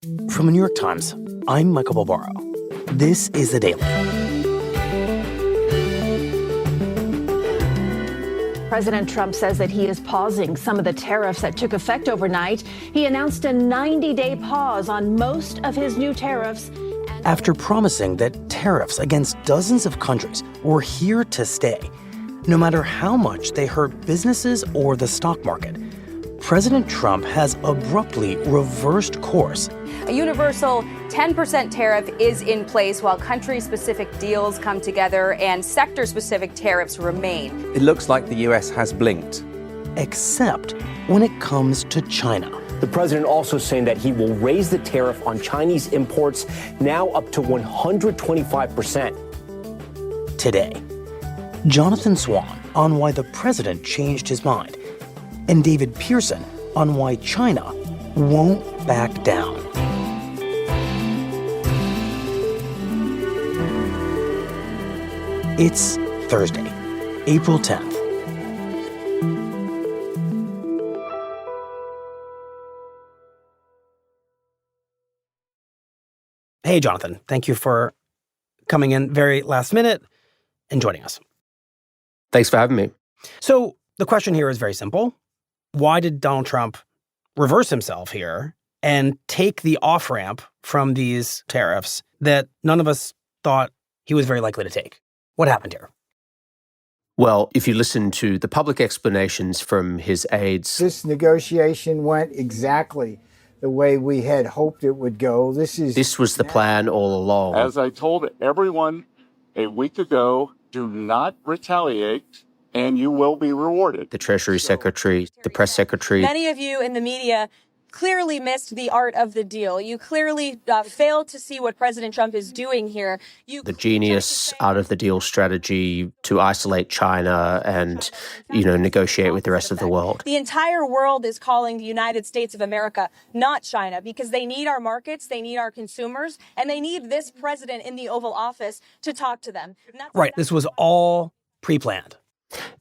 From the New York Times, I'm Michael Barbaro. This is The Daily. President Trump says that he is pausing some of the tariffs that took effect overnight. He announced a 90-day pause on most of his new tariffs. After promising that tariffs against dozens of countries were here to stay, no matter how much they hurt businesses or the stock market, President Trump has abruptly reversed course. A universal 10% tariff is in place while country-specific deals come together and sector-specific tariffs remain. It looks like the U.S. has blinked. Except when it comes to China. The president also saying that he will raise the tariff on Chinese imports now up to 125%. Today, Jonathan Swan on why the president changed his mind, and David Pierson on why China won't back down. It's Thursday, April 10th. Hey, Jonathan. Thank you for coming in very last minute and joining us. Thanks for having me. So the question here is very simple. Why did Donald Trump reverse himself here and take the off-ramp from these tariffs that none of us thought he was very likely to take? What happened here? Well, if you listen to the public explanations from his aides, this negotiation went exactly the way we had hoped it would go. This was the plan all along. As I told everyone a week ago, do not retaliate and you will be rewarded. The Treasury Secretary, the press secretary. Many of you in the media clearly missed the art of the deal. You clearly failed to see what President Trump is doing here. The genius out of the deal strategy to isolate China and, negotiate with the rest of the world. The entire world is calling the United States of America, not China, because they need our markets, they need our consumers, and they need this president in the Oval Office to talk to them. Right. This was all pre-planned.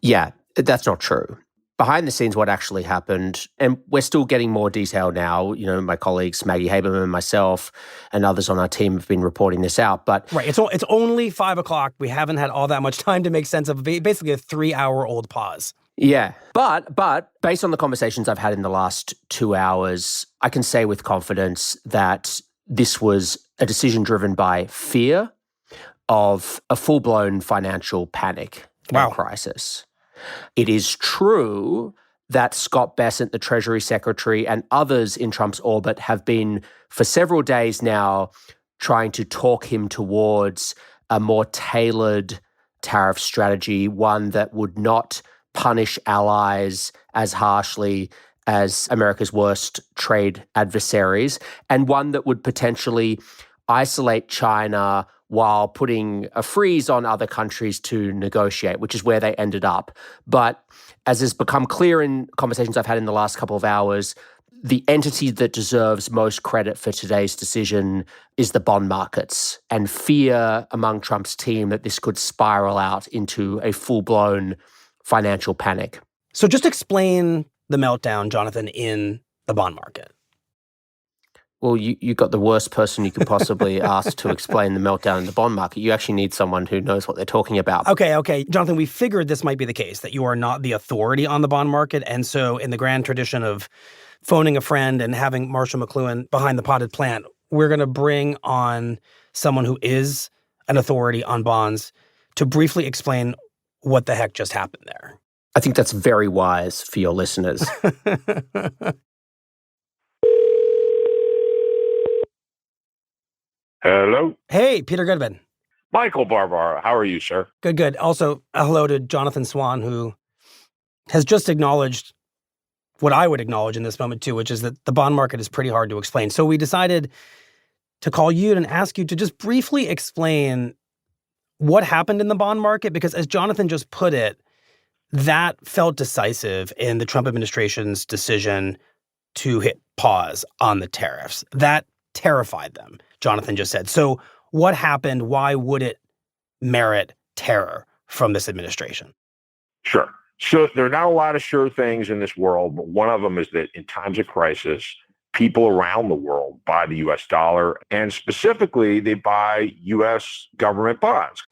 Yeah, that's not true. Behind the scenes, what actually happened, and we're still getting more detail now. My colleagues, Maggie Haberman, myself, and others on our team have been reporting this out. But right, it's only 5 o'clock. We haven't had all that much time to make sense of basically a 3-hour-old pause. Yeah, but based on the conversations I've had in the last 2 hours, I can say with confidence that this was a decision driven by fear of a full-blown financial panic and crisis. It is true that Scott Bessent, the Treasury Secretary, and others in Trump's orbit have been, for several days now, trying to talk him towards a more tailored tariff strategy, one that would not punish allies as harshly as America's worst trade adversaries, and one that would potentially isolate China while putting a freeze on other countries to negotiate, which is where they ended up. But as has become clear in conversations I've had in the last couple of hours, the entity that deserves most credit for today's decision is the bond markets, and fear among Trump's team that this could spiral out into a full-blown financial panic. So just explain the meltdown, Jonathan, in the bond market. Well, you got the worst person you could possibly ask to explain the meltdown in the bond market. You actually need someone who knows what they're talking about. Okay. Jonathan, we figured this might be the case, that you are not the authority on the bond market. And so in the grand tradition of phoning a friend and having Marshall McLuhan behind the potted plant, we're going to bring on someone who is an authority on bonds to briefly explain what the heck just happened there. I think that's very wise for your listeners. Hello? Hey, Peter Goodman. Michael Barbaro. How are you, sir? Good. Also, a hello to Jonathan Swan, who has just acknowledged what I would acknowledge in this moment, too, which is that the bond market is pretty hard to explain. So we decided to call you and ask you to just briefly explain what happened in the bond market, because as Jonathan just put it, that felt decisive in the Trump administration's decision to hit pause on the tariffs. That terrified them, Jonathan just said. So what happened? Why would it merit terror from this administration? Sure. So there are not a lot of sure things in this world, but one of them is that in times of crisis, people around the world buy the US dollar, and specifically, they buy US government bonds.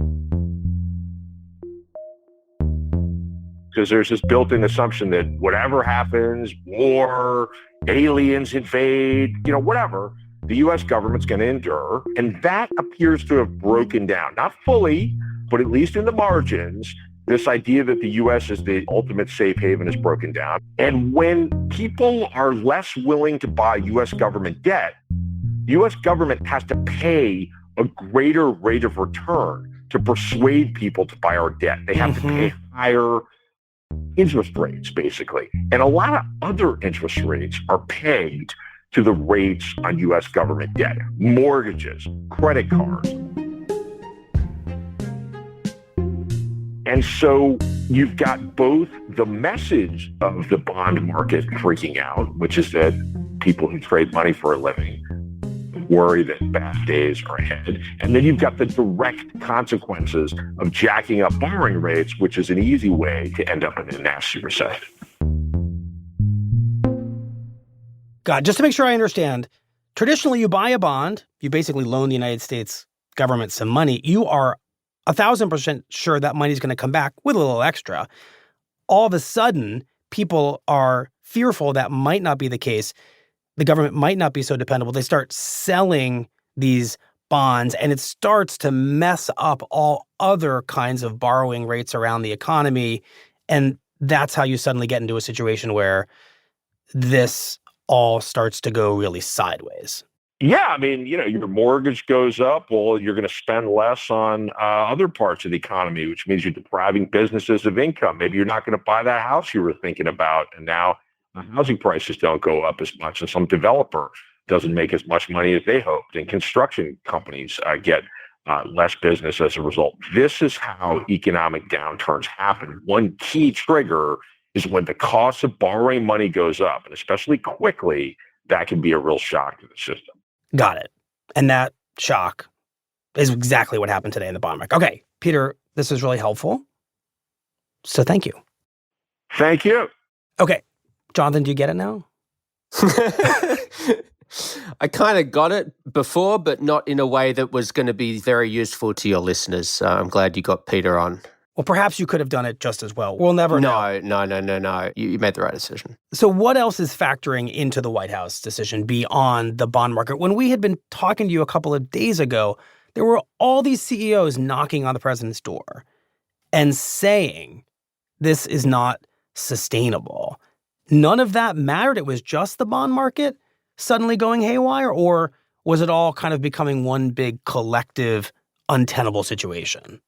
Because there's this built-in assumption that whatever happens, war, aliens invade, whatever, the US government's going to endure. And that appears to have broken down, not fully, but at least in the margins. This idea that the US is the ultimate safe haven is broken down. And when people are less willing to buy US government debt, the US government has to pay a greater rate of return to persuade people to buy our debt. They have to pay higher interest rates, basically. And a lot of other interest rates are pegged to the rates on US government debt, mortgages, credit cards. And so you've got both the message of the bond market freaking out, which is that people who trade money for a living worry that bad days are ahead. And then you've got the direct consequences of jacking up borrowing rates, which is an easy way to end up in a nasty recession. God, just to make sure I understand, traditionally you buy a bond, you basically loan the United States government some money. You are 1,000% sure that money is going to come back with a little extra. All of a sudden, people are fearful that might not be the case. The government might not be so dependable. They start selling these bonds, and it starts to mess up all other kinds of borrowing rates around the economy. And that's how you suddenly get into a situation where this all starts to go really sideways. Yeah, I mean, your mortgage goes up. Well, you're going to spend less on other parts of the economy, which means you're depriving businesses of income. Maybe you're not going to buy that house you were thinking about, and now housing prices don't go up as much, and some developer doesn't make as much money as they hoped, and construction companies get less business as a result. This is how economic downturns happen. One key trigger is when the cost of borrowing money goes up, and especially quickly, that can be a real shock to the system. Got it. And that shock is exactly what happened today in the bond market. Okay, Peter, this is really helpful. So thank you. Thank you. Okay. Jonathan, do you get it now? I kind of got it before, but not in a way that was going to be very useful to your listeners. I'm glad you got Peter on. Well, perhaps you could have done it just as well. We'll never know. No. You made the right decision. So what else is factoring into the White House decision beyond the bond market? When we had been talking to you a couple of days ago, there were all these CEOs knocking on the president's door and saying, this is not sustainable. None of that mattered. It was just the bond market suddenly going haywire, or was it all kind of becoming one big collective untenable situation?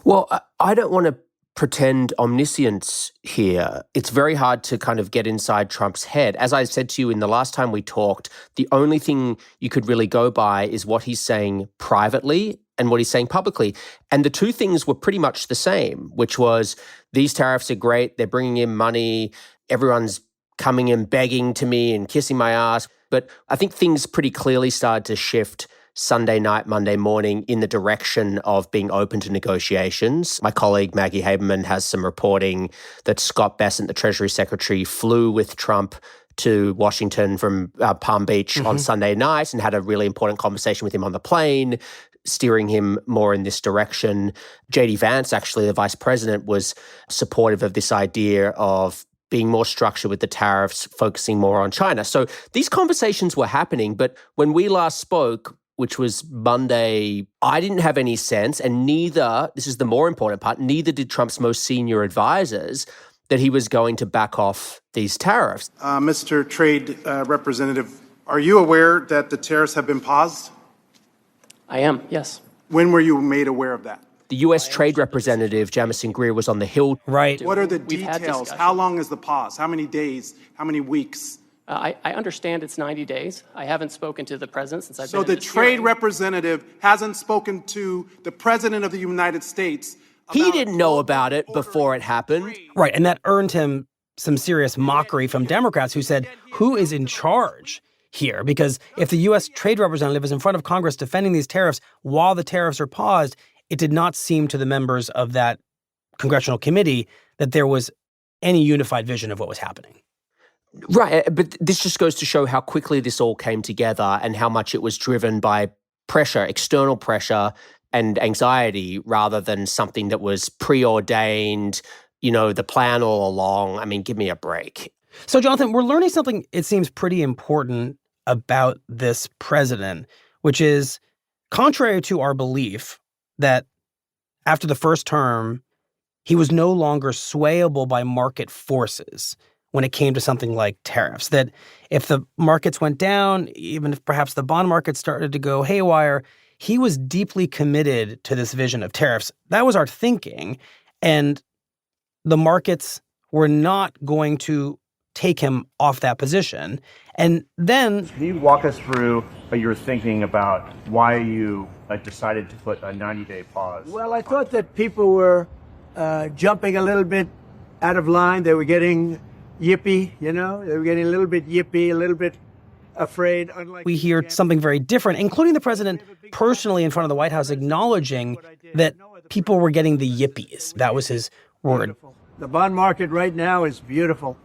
Well, I don't want to pretend omniscience here. It's very hard to kind of get inside Trump's head. As I said to you in the last time we talked, the only thing you could really go by is what he's saying privately and what he's saying publicly. And the two things were pretty much the same, which was these tariffs are great. They're bringing in money. Everyone's coming and begging to me and kissing my ass. But I think things pretty clearly started to shift Sunday night, Monday morning in the direction of being open to negotiations. My colleague Maggie Haberman has some reporting that Scott Bessent, the Treasury Secretary, flew with Trump to Washington from Palm Beach on Sunday night and had a really important conversation with him on the plane, steering him more in this direction. J.D. Vance, actually, the vice president, was supportive of this idea of being more structured with the tariffs, focusing more on China. So these conversations were happening, but when we last spoke, which was Monday, I didn't have any sense, and neither, this is the more important part, neither did Trump's most senior advisors, that he was going to back off these tariffs. Mr. Trade Representative, are you aware that the tariffs have been paused? I am, yes. When were you made aware of that? The U.S. Trade Representative, Jamison Greer, was on the Hill. Right. What are the details? How long is the pause? How many days? How many weeks? I understand it's 90 days. I haven't spoken to the president since I've So been the in this trade hearing. representative hasn't spoken to the president of the United States. He didn't know about it before it happened. Right. And that earned him some serious mockery from Democrats who said, who is in charge here? Because if the U.S. Trade Representative is in front of Congress defending these tariffs while the tariffs are paused, it did not seem to the members of that congressional committee that there was any unified vision of what was happening. Right, but this just goes to show how quickly this all came together and how much it was driven by pressure, external pressure and anxiety rather than something that was preordained, the plan all along. I mean, give me a break. So, Jonathan, we're learning something, it seems pretty important about this president, which is contrary to our belief that after the first term, he was no longer swayable by market forces when it came to something like tariffs, that if the markets went down, even if perhaps the bond market started to go haywire, he was deeply committed to this vision of tariffs. That was our thinking. And the markets were not going to take him off that position. And then... Can you walk us through your thinking about why you decided to put a 90-day pause? Well, I thought that people were jumping a little bit out of line. They were getting yippy, they were getting a little bit yippy, a little bit afraid. We hear something very different, including the president personally in front of the White House acknowledging that people were getting the yippies. That was his word. Beautiful. The bond market right now is beautiful.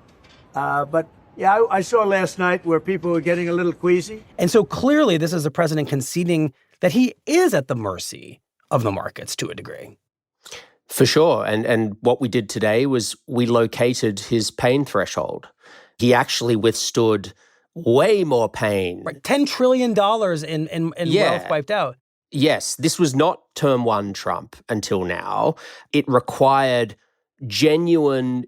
But yeah, I saw last night where people were getting a little queasy. And so clearly this is a president conceding that he is at the mercy of the markets to a degree. For sure. And what we did today was we located his pain threshold. He actually withstood way more pain. Right, $10 trillion in wealth wiped out. Yes, this was not term one Trump until now. It required genuine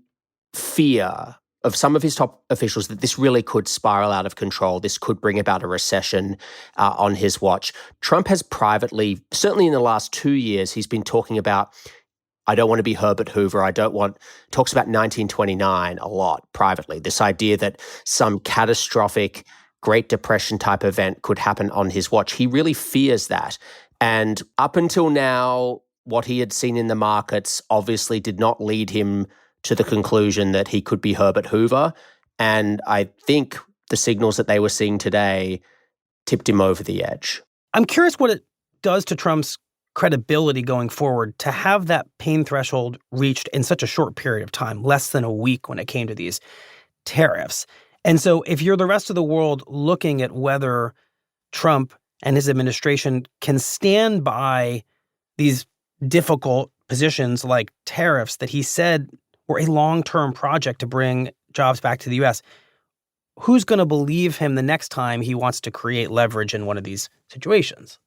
fear of some of his top officials that this really could spiral out of control. This could bring about a recession on his watch. Trump has privately, certainly in the last 2 years, he's been talking about, I don't want to be Herbert Hoover. Talks about 1929 a lot privately. This idea that some catastrophic Great Depression type event could happen on his watch. He really fears that. And up until now, what he had seen in the markets obviously did not lead him to the conclusion that he could be Herbert Hoover. And I think the signals that they were seeing today tipped him over the edge. I'm curious what it does to Trump's credibility going forward to have that pain threshold reached in such a short period of time, less than a week when it came to these tariffs. And so if you're the rest of the world looking at whether Trump and his administration can stand by these difficult positions like tariffs that he said were a long-term project to bring jobs back to the U.S., who's going to believe him the next time he wants to create leverage in one of these situations?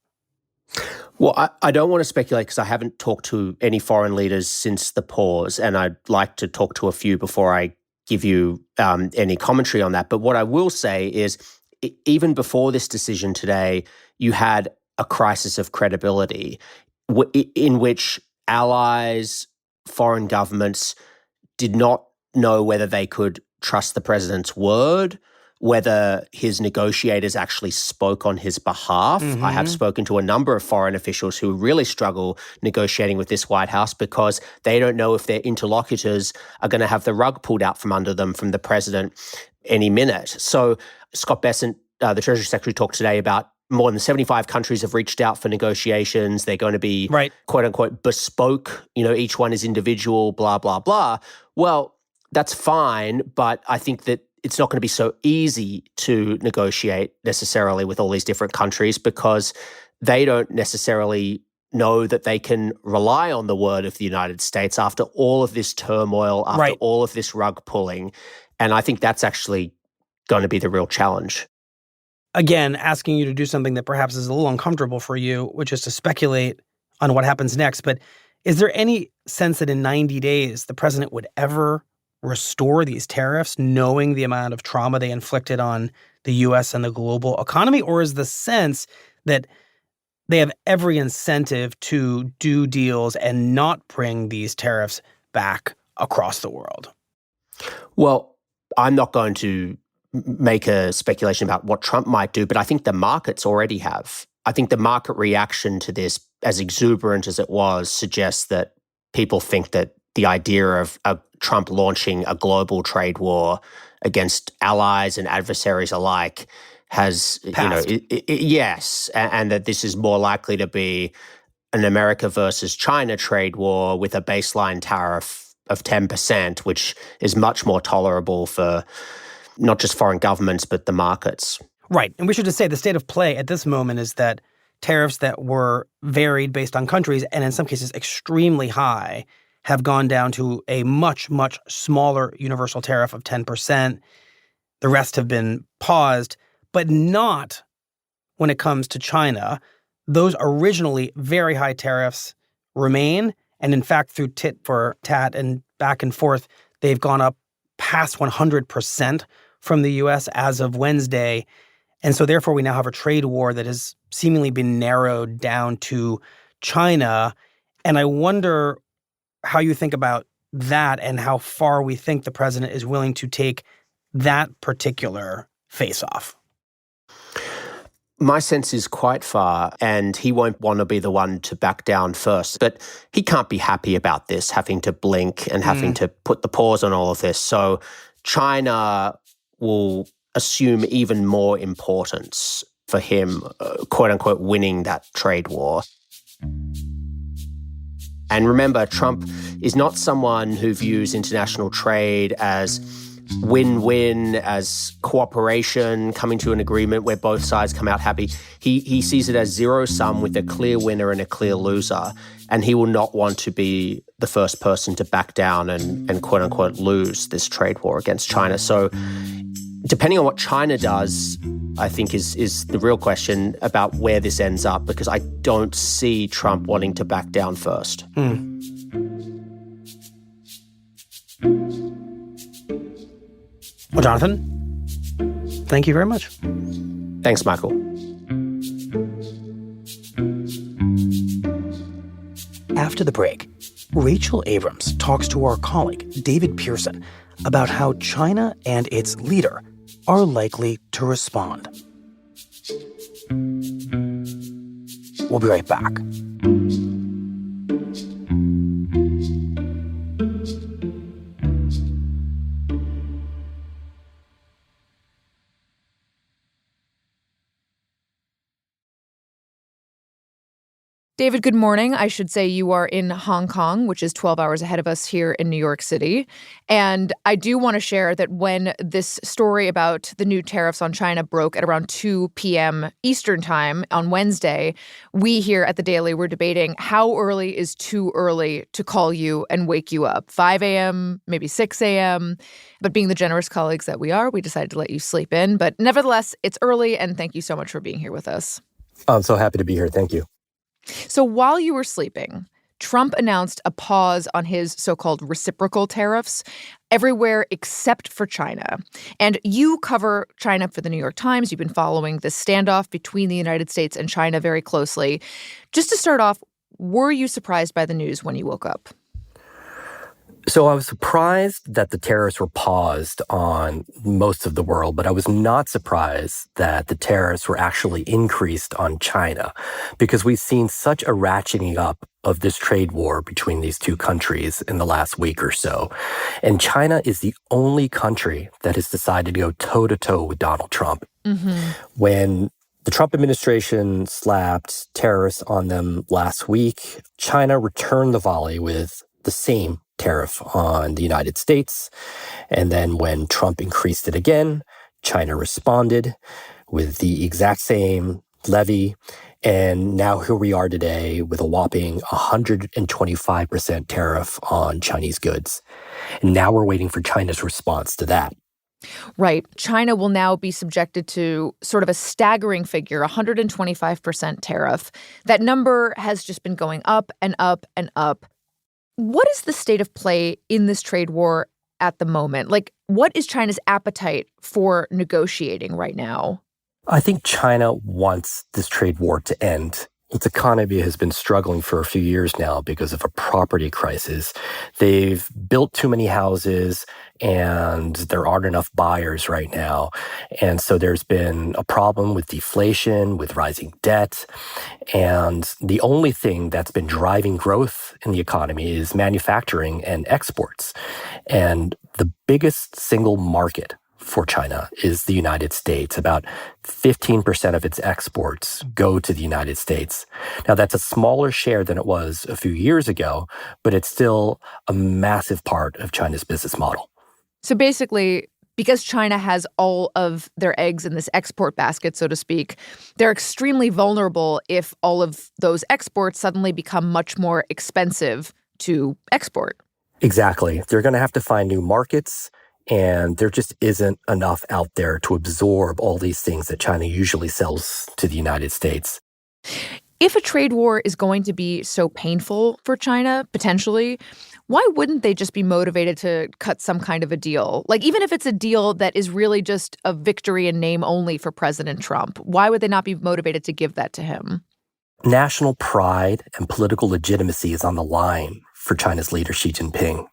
Well, I don't want to speculate because I haven't talked to any foreign leaders since the pause, and I'd like to talk to a few before I give you any commentary on that. But what I will say is, even before this decision today, you had a crisis of credibility in which allies, foreign governments did not know whether they could trust the president's word, whether his negotiators actually spoke on his behalf. Mm-hmm. I have spoken to a number of foreign officials who really struggle negotiating with this White House because they don't know if their interlocutors are going to have the rug pulled out from under them from the president any minute. So Scott Bessent, the Treasury Secretary, talked today about more than 75 countries have reached out for negotiations. They're going to be, quote unquote, bespoke. Each one is individual, blah, blah, blah. Well, that's fine, but I think that it's not going to be so easy to negotiate necessarily with all these different countries because they don't necessarily know that they can rely on the word of the United States after all of this turmoil, after all of this rug pulling. And I think that's actually going to be the real challenge. Again, asking you to do something that perhaps is a little uncomfortable for you, which is to speculate on what happens next. But is there any sense that in 90 days, the president would ever restore these tariffs, knowing the amount of trauma they inflicted on the U.S. and the global economy? Or is the sense that they have every incentive to do deals and not bring these tariffs back across the world? Well, I'm not going to make a speculation about what Trump might do, but I think the markets already have. I think the market reaction to this, as exuberant as it was, suggests that people think that the idea of Trump launching a global trade war against allies and adversaries alike has, passed. Yes, and that this is more likely to be an America versus China trade war with a baseline tariff of 10%, which is much more tolerable for not just foreign governments, but the markets. Right. And we should just say the state of play at this moment is that tariffs that were varied based on countries, and in some cases extremely high, have gone down to a much, much smaller universal tariff of 10%. The rest have been paused, but not when it comes to China. Those originally very high tariffs remain. And in fact, through tit for tat and back and forth, they've gone up past 100% from the U.S. as of Wednesday. And so therefore, we now have a trade war that has seemingly been narrowed down to China. And I wonder how you think about that and how far we think the president is willing to take that particular face-off. My sense is quite far, and he won't want to be the one to back down first. But he can't be happy about this, having to blink and having to put the pause on all of this. So China will assume even more importance for him, quote unquote, winning that trade war. And remember, Trump is not someone who views international trade as win-win, as cooperation, coming to an agreement where both sides come out happy. He sees it as zero-sum with a clear winner and a clear loser. And he will not want to be the first person to back down and quote-unquote, lose this trade war against China. So depending on what China does, I think is the real question about where this ends up, because I don't see Trump wanting to back down first. Well, Jonathan, thank you very much. Thanks, Michael. After the break, Rachel Abrams talks to our colleague, David Pierson, about how China and its leader are likely to respond. We'll be right back. David, good morning. I should say you are in Hong Kong, which is 12 hours ahead of us here in New York City. And I do want to share that when this story about the new tariffs on China broke at around 2 p.m. Eastern time on Wednesday, we here at The Daily were debating how early is too early to call you and wake you up. 5 a.m., maybe 6 a.m. But being the generous colleagues that we are, we decided to let you sleep in. But nevertheless, it's early, and thank you so much for being here with us. I'm so happy to be here. Thank you. So while you were sleeping, Trump announced a pause on his so-called reciprocal tariffs everywhere except for China. And you cover China for the New York Times. You've been following this standoff between the United States and China very closely. Just to start off, were you surprised by the news when you woke up? So I was surprised that the tariffs were paused on most of the world, but I was not surprised that the tariffs were actually increased on China, because we've seen such a ratcheting up of this trade war between these two countries in the last week or so. And China is the only country that has decided to go toe-to-toe with Donald Trump. When the Trump administration slapped tariffs on them last week, China returned the volley with the same tariff on the United States. And then when Trump increased it again, China responded with the exact same levy. And now here we are today with a whopping 125% tariff on Chinese goods. And now we're waiting for China's response to that. Right. China will now be subjected to sort of a staggering figure, 125% tariff. That number has just been going up and up and up. What is the state of play in this trade war at the moment? Like, what is China's appetite for negotiating right now? I think China wants this trade war to end. Its economy has been struggling for a few years now because of a property crisis. They've built too many houses and there aren't enough buyers right now. And so there's been a problem with deflation, with rising debt. And the only thing that's been driving growth in the economy is manufacturing and exports. And the biggest single market for China is the United States. About 15% of its exports go to the United States. Now, that's a smaller share than it was a few years ago, but it's still a massive part of China's business model. So basically, because China has all of their eggs in this export basket, so to speak, they're extremely vulnerable if all of those exports suddenly become much more expensive to export. Exactly. They're going to have to find new markets, and there just isn't enough out there to absorb all these things that China usually sells to the United States. If a trade war is going to be so painful for China, potentially, why wouldn't they just be motivated to cut some kind of a deal? Like, even if it's a deal that is really just a victory in name only for President Trump, why would they not be motivated to give that to him? National pride and political legitimacy is on the line for China's leader, Xi Jinping.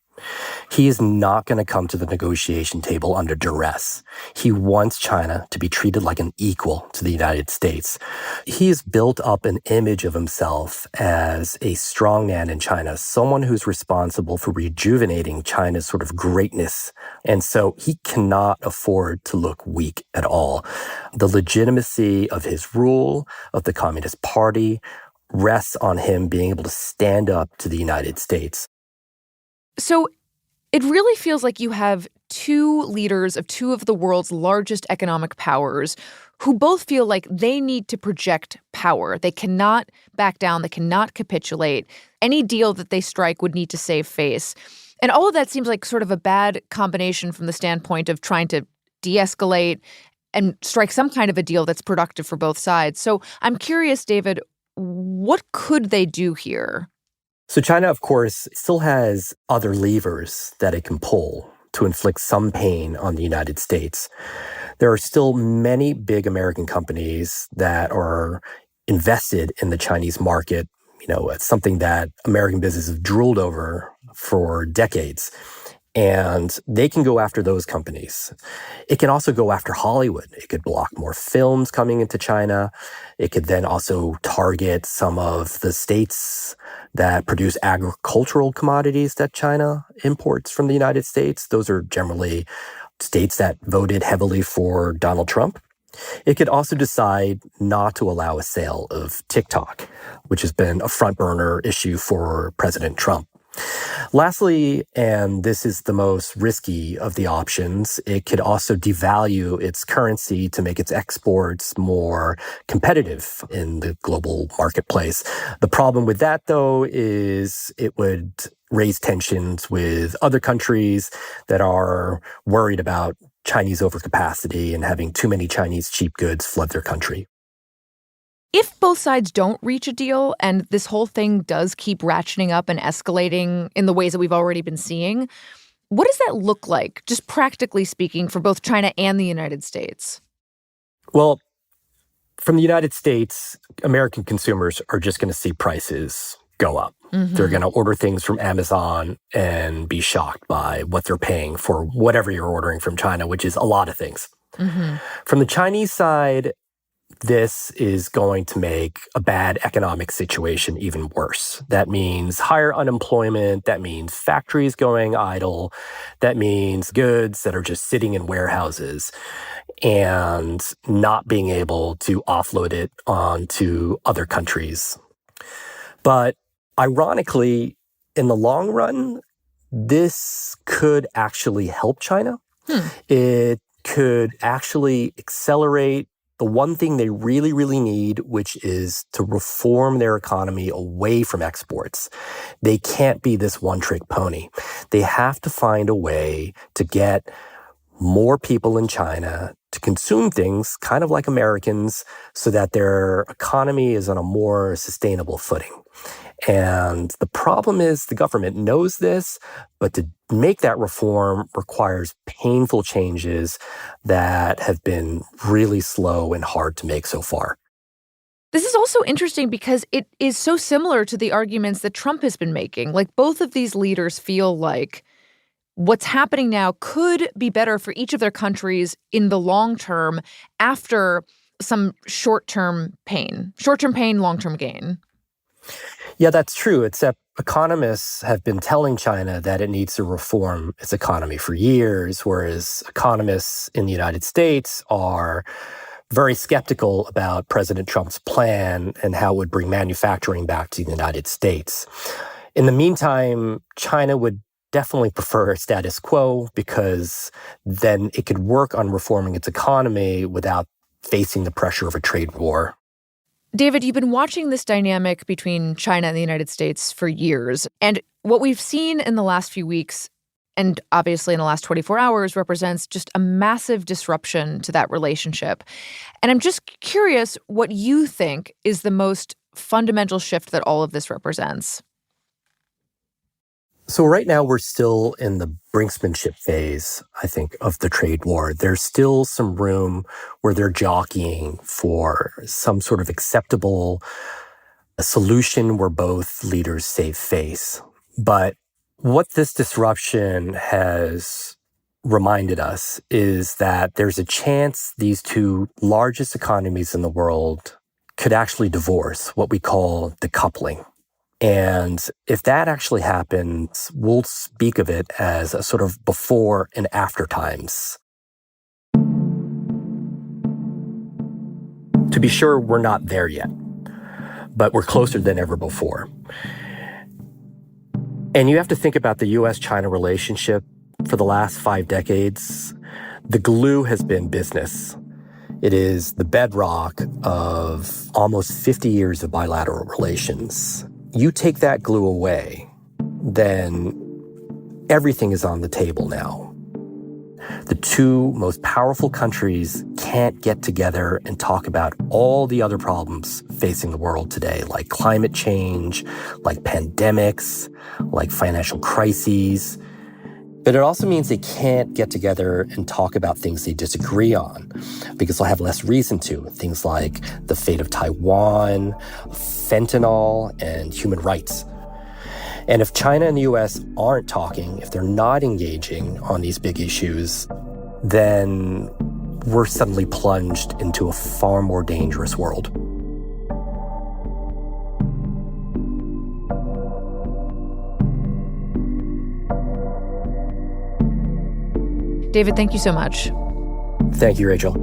He is not going to come to the negotiation table under duress. He wants China to be treated like an equal to the United States. He has built up an image of himself as a strongman in China, someone who's responsible for rejuvenating China's sort of greatness. And so he cannot afford to look weak at all. The legitimacy of his rule, of the Communist Party, rests on him being able to stand up to the United States. So it really feels like you have two leaders of two of the world's largest economic powers who both feel like they need to project power. They cannot back down. They cannot capitulate. Any deal that they strike would need to save face. And all of that seems like sort of a bad combination from the standpoint of trying to de-escalate and strike some kind of a deal that's productive for both sides. So I'm curious, David, what could they do here? So China, of course, still has other levers that it can pull to inflict some pain on the United States. There are still many big American companies that are invested in the Chinese market. You know, it's something that American businesses have drooled over for decades. And they can go after those companies. It can also go after Hollywood. It could block more films coming into China. It could then also target some of the states that produce agricultural commodities that China imports from the United States. Those are generally states that voted heavily for Donald Trump. It could also decide not to allow a sale of TikTok, which has been a front burner issue for President Trump. Lastly, and this is the most risky of the options, it could also devalue its currency to make its exports more competitive in the global marketplace. The problem with that, though, is it would raise tensions with other countries that are worried about Chinese overcapacity and having too many Chinese cheap goods flood their country. If both sides don't reach a deal and this whole thing does keep ratcheting up and escalating in the ways that we've already been seeing, what does that look like, just practically speaking, for both China and the United States? Well, from the United States, American consumers are just going to see prices go up. Mm-hmm. They're going to order things from Amazon and be shocked by what they're paying for whatever you're ordering from China, which is a lot of things. Mm-hmm. From the Chinese side, this is going to make a bad economic situation even worse. That means higher unemployment. That means factories going idle. That means goods that are just sitting in warehouses and not being able to offload it onto other countries. But ironically, in the long run, this could actually help China. It could actually accelerate the one thing they really, really need, which is to reform their economy away from exports. They can't be this one-trick pony. They have to find a way to get more people in China to consume things kind of like Americans so that their economy is on a more sustainable footing. And the problem is the government knows this, but to make that reform requires painful changes that have been really slow and hard to make so far. This is also interesting because it is so similar to the arguments that Trump has been making. Like, both of these leaders feel like what's happening now could be better for each of their countries in the long term after some short-term pain, long-term gain. Yeah, that's true, except economists have been telling China that it needs to reform its economy for years, whereas economists in the United States are very skeptical about President Trump's plan and how it would bring manufacturing back to the United States. In the meantime, China would definitely prefer status quo because then it could work on reforming its economy without facing the pressure of a trade war. David, you've been watching this dynamic between China and the United States for years. And what we've seen in the last few weeks, and obviously in the last 24 hours, represents just a massive disruption to that relationship. And I'm just curious what you think is the most fundamental shift that all of this represents. So right now we're still in the brinksmanship phase, I think, of the trade war. There's still some room where they're jockeying for some sort of acceptable solution where both leaders save face. But what this disruption has reminded us is that there's a chance these two largest economies in the world could actually divorce, what we call decoupling. And if that actually happens, we'll speak of it as a sort of before and after times. To be sure, we're not there yet, but we're closer than ever before. And you have to think about the U.S.-China relationship for the last 5 decades. The glue has been business. It is the bedrock of almost 50 years of bilateral relations. You take that glue away, then everything is on the table now. The two most powerful countries can't get together and talk about all the other problems facing the world today, like climate change, like pandemics, like financial crises. But it also means they can't get together and talk about things they disagree on because they'll have less reason to. Things like the fate of Taiwan, fentanyl, and human rights. And if China and the U.S. aren't talking, if they're not engaging on these big issues, then we're suddenly plunged into a far more dangerous world. David, thank you so much. Thank you, Rachel.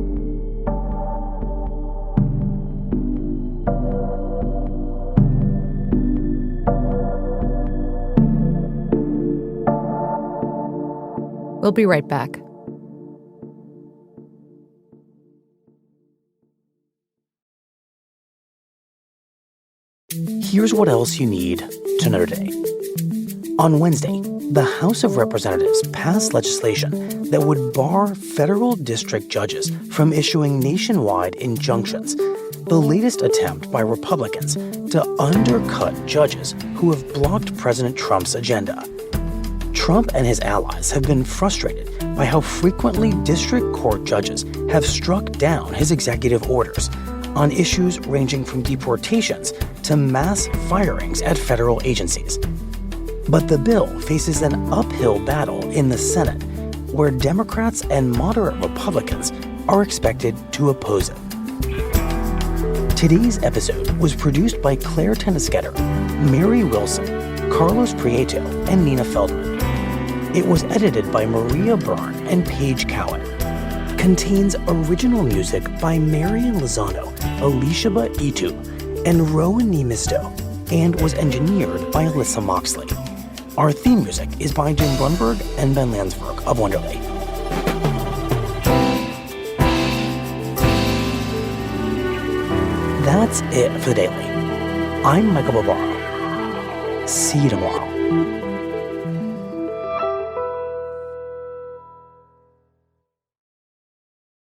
We'll be right back. Here's what else you need to know today. On Wednesday, the House of Representatives passed legislation that would bar federal district judges from issuing nationwide injunctions, the latest attempt by Republicans to undercut judges who have blocked President Trump's agenda. Trump and his allies have been frustrated by how frequently district court judges have struck down his executive orders on issues ranging from deportations to mass firings at federal agencies. But the bill faces an uphill battle in the Senate, where Democrats and moderate Republicans are expected to oppose it. Today's episode was produced by Claire Tennisketter, Mary Wilson, Carlos Prieto, and Nina Feldman. It was edited by Maria Byrne and Paige Cowan. Contains original music by Marian Lozano, Elishaba Itu, and Rowan Nemisto, and was engineered by Alyssa Moxley. Our theme music is by Jim Brunberg and Ben Landsberg of Wonderly. That's it for the Daily. I'm Michael Barbaro. See you tomorrow.